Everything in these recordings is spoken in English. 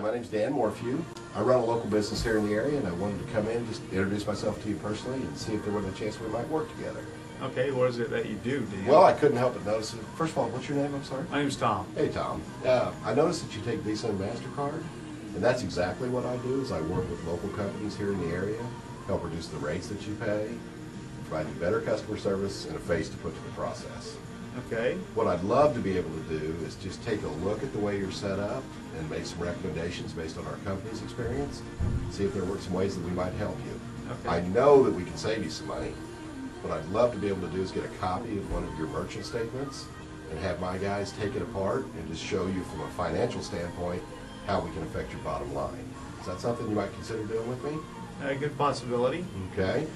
my name's Dan Morphew. I run a local business here in the area, and I wanted to come in, just introduce myself to you personally, and see if there wasn't a chance we might work together. Okay, what is it that you do, Dan? Well, I couldn't help but notice. First of all, what's your name? I'm sorry. My name's Tom. Hey, Tom. I noticed that you take Visa and MasterCard, and that's exactly what I do. Is I work with local companies here in the area, help reduce the rates that you pay, provide you better customer service, and a face to put to the process. Okay. What I'd love to be able to do is just take a look at the way you're set up and make some recommendations based on our company's experience, see if there were some ways that we might help you. Okay. I know that we can save you some money. What I'd love to be able to do is get a copy of one of your merchant statements and have my guys take it apart and just show you from a financial standpoint how we can affect your bottom line. Is that something you might consider doing with me? A good possibility. Okay.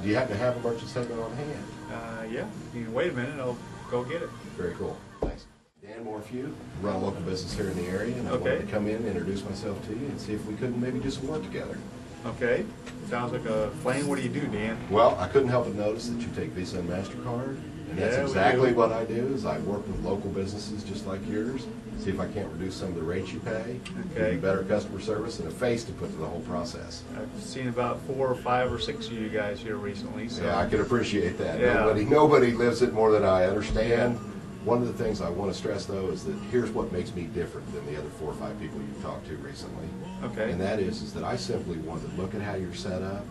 Do you happen to have a merchant statement on hand? Yeah. You can wait a minute. I'll go get it. Very cool. Thanks. Dan Morphew, run a local business here in the area, and I Okay. wanted to come in and introduce myself to you and see if we couldn't maybe do some work together. Okay. Sounds like a plan. What do you do, Dan? Well, I couldn't help but notice that you take Visa and MasterCard, and that's Yeah, we exactly do. what I do. Is I work with local businesses just like yours, see if I can't reduce some of the rates you pay, give Okay. you better customer service, and a face to put to the whole process. I've seen about 4 or 5 or 6 of you guys here recently. So. Yeah, I can appreciate that. Yeah. Nobody lives it more than I understand. One of the things I want to stress, though, is that here's what makes me different than the other 4 or 5 people you've talked to recently. Okay. And that is that I simply want to look at how you're set up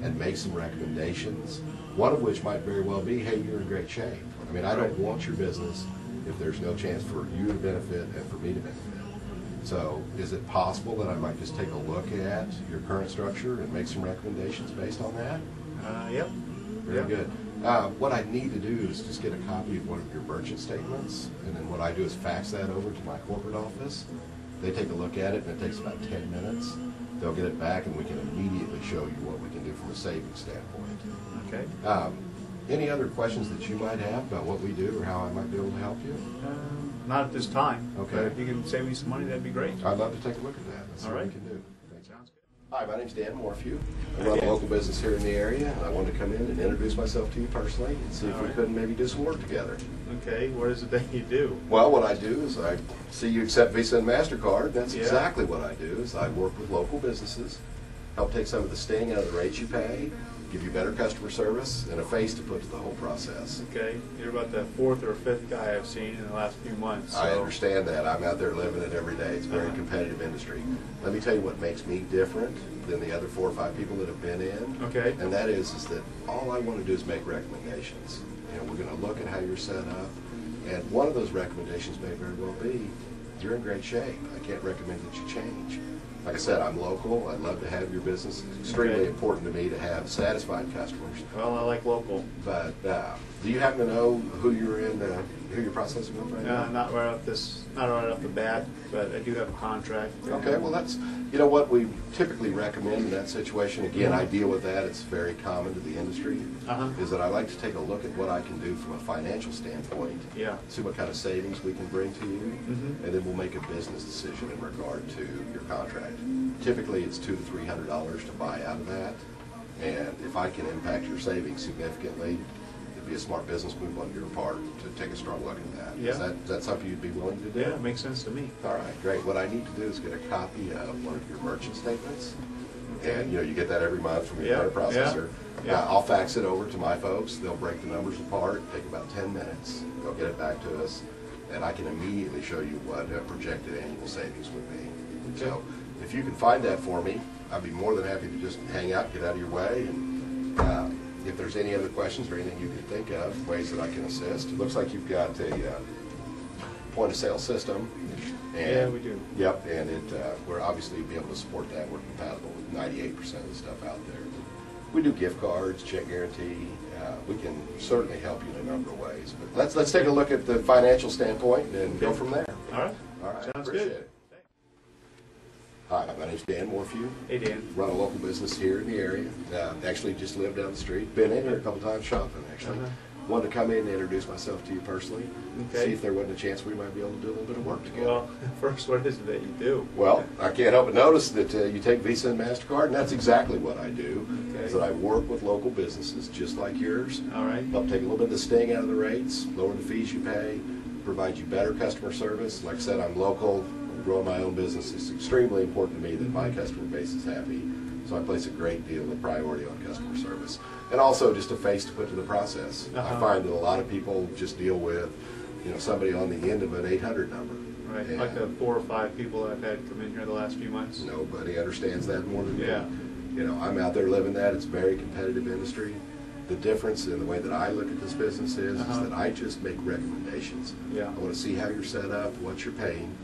and make some recommendations, one of which might very well be, hey, you're in great shape. I mean, I don't want your business if there's no chance for you to benefit and for me to benefit. So is it possible that I might just take a look at your current structure and make some recommendations based on that? Yep. Very Yep. good. What I need to do is just get a copy of one of your merchant statements, and then what I do is fax that over to my corporate office. They take a look at it, and it takes about 10 minutes. They'll get it back, and we can immediately show you what we can do from a savings standpoint. Okay. Any other questions that you might have about what we do or how I might be able to help you? Not at this time. Okay. But if you can save me some money, that'd be great. I'd love to take a look at that. Let's see All what we right. can do. Thanks. Sounds good. Hi, my name's Dan Morphew. I Hi, run a Dan. local business here in the area, and I wanted to come in and introduce myself to you personally and see if All we right. couldn't maybe do some work together. Okay. What is it that you do? Well, what I do is I see you accept Visa and MasterCard. That's Yeah. exactly what I do. Is I work with local businesses, help take some of the sting out of the rates you pay, give you better customer service, and a face to put to the whole process. Okay. You're about the 4th or 5th guy I've seen in the last few months. I so- understand that. I'm out there living it every day. It's a very Uh-huh. competitive industry. Let me tell you what makes me different than the other 4 or 5 people that have been in. Okay. And that is that all I want to do is make recommendations. You know, we're going to look at how you're set up, and one of those recommendations may very well be, you're in great shape. I can't recommend that you change. Like I said, I'm local. I'd love to have your business. It's extremely Okay. important to me to have satisfied customers. Well, I like local. But do you happen to know who you're in, who you're processing with right now? Not right off the bat, but I do have a contract. Okay, well that's, you know what we typically recommend in that situation, again, I deal with that, it's very common to the industry, Uh-huh. is that I like to take a look at what I can do from a financial standpoint, Yeah. see what kind of savings we can bring to you, Mhm. and then we'll make a business decision in regard to your contract. Typically, it's $200 to $300 to buy out of that, and if I can impact your savings significantly, it'd be a smart business move on your part to take a strong look at that. Yeah. Is that something you'd be willing to do? Yeah, it makes sense to me. All right, great. What I need to do is get a copy of one of your merchant statements. Okay. And, you know, you get that every month from your Yeah, credit processor. yeah. I'll fax it over to my folks. They'll break the numbers apart, take about 10 minutes. They'll get it back to us, and I can immediately show you what projected annual savings would be. Okay. So if you can find that for me, I'd be more than happy to just hang out, get out of your way, and if there's any other questions or anything you can think of, ways that I can assist. It looks like you've got a point-of-sale system. And, Yeah, we do. Yep, and we're obviously be able to support that. We're compatible with 98% of the stuff out there. We do gift cards, check guarantee. We can certainly help you in a number of ways. But let's take a look at the financial standpoint and go from there. All right. All right, Sounds appreciate good. it. Hi, my name's Dan Morphew. Hey, Dan. Run a local business here in the area. Actually, just live down the street. Been in here a couple times shopping, actually. Uh-huh. Wanted to come in and introduce myself to you personally. Okay. See if there wasn't a chance we might be able to do a little bit of work together. Well, first, what is it that you do? Well, I can't help but notice that you take Visa and MasterCard, and that's exactly what I do. Okay. Is that I work with local businesses just like yours. All right. Help take a little bit of the sting out of the rates, lower the fees you pay, provide you better customer service. Like I said, I'm local. growing my own business, it's extremely important to me that my customer base is happy. So I place a great deal of priority on customer service. And also just a face to put to the process. I find that a lot of people just deal with, somebody on the end of an 800 number. Right, And like the 4 or 5 people that I've had come in here the last few months. nobody understands that more than me. Yeah. I'm out there living that. It's a very competitive industry. The difference in the way that I look at this business is that I just make recommendations. Yeah. I want to see how you're set up, what you're paying.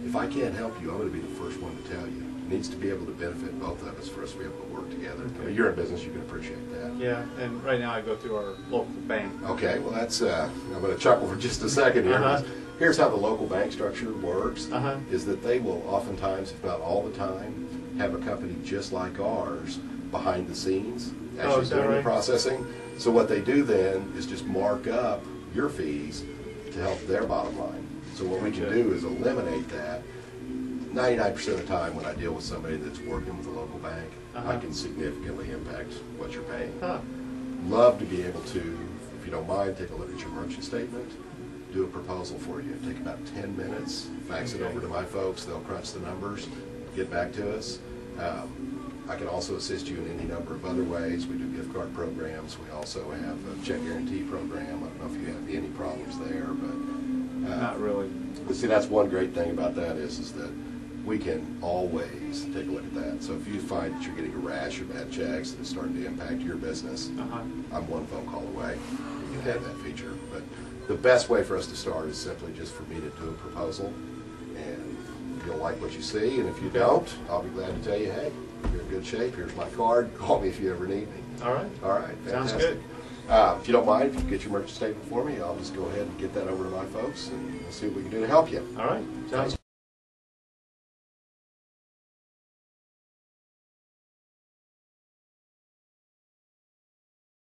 If I can't help you, I'm going to be the first one to tell you. It needs to be able to benefit both of us for us to be able to work together. I mean, you're in business, you can appreciate that. Yeah, and right now I go through our local bank. Okay, well that's, I'm going to chuckle for just a second here. Here's how the local bank structure works, is that they will oftentimes, if not all the time, have a company just like ours behind the scenes, actually doing the processing. So what they do then is just mark up your fees to help their bottom line. So what we can do is eliminate that. 99% of the time when I deal with somebody that's working with a local bank, I can significantly impact what you're paying. Love to be able to, if you don't mind, take a look at your merchant statement, do a proposal for you. Take about 10 minutes, fax it over to my folks, they'll crunch the numbers, get back to us. I can also assist you in any number of other ways. We do gift card programs. We also have a check guarantee program. I don't know if you have any problems there, but Not really. but see, that's one great thing about that is that we can always take a look at that. So if you find that you're getting a rash of bad checks and it's starting to impact your business, I'm one phone call away. You can have that feature. But the best way for us to start is simply just for me to do a proposal, and you'll like what you see. And if you don't, I'll be glad to tell you, hey, you're in good shape. Here's my card. Call me if you ever need me. All right. All right. Sounds Fantastic. good. If you don't mind, if you get your merchant statement for me, I'll just go ahead and get that over to my folks, and we'll see what we can do to help you. All right. Sounds